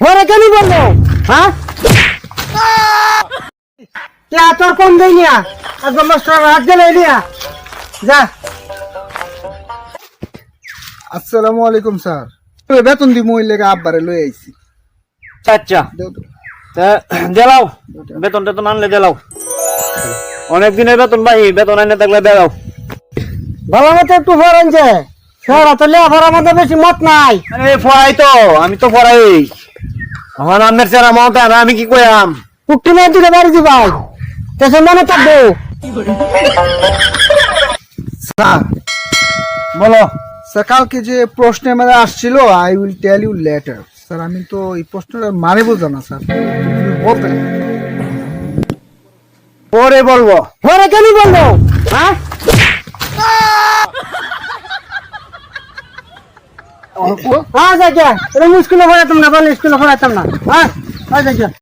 ঘরে কেন বললো? হ্যাঁ কে তোর কম দেই নিয়া একদম মাস্টার হাত গেলে নিয়া যা। আসসালামু আলাইকুম স্যার। বেতন দি মহিলাকে আব্বারে লই আইছি। আচ্ছা দেলাও বেতন টেতন আনলে দেলাও, অনেক দিনের বেতন ভাই, বেতন আনলে থাকলে দেলাও। ভালো মতো একটু ফরেন যে শহরা তো লেখাপড়ার মধ্যে বেশি মত নাই। আরে পড়াই তো, আমি তো পড়াই। আমার আমের চেরা মমতা না, আমি কি কইয়াম? পুকটি মেয়ে দিলে বাড়ি দি ভাই তেসে মনে থাকবো। স্যার বলো। স্যার কালকে যে প্রশ্নের মানে আসছিল I will tell you later. Sir আমি তো এই প্রশ্নটার মানে বুঝো না স্যার, বলতেন। পরে বলবো। ঘরে কেন বললো? হ্যাঁ হ্যাঁ যাই এটা স্কুলে পড়াতাম না, বলে স্কুলে পড়াতাম না। হ্যাঁ যাই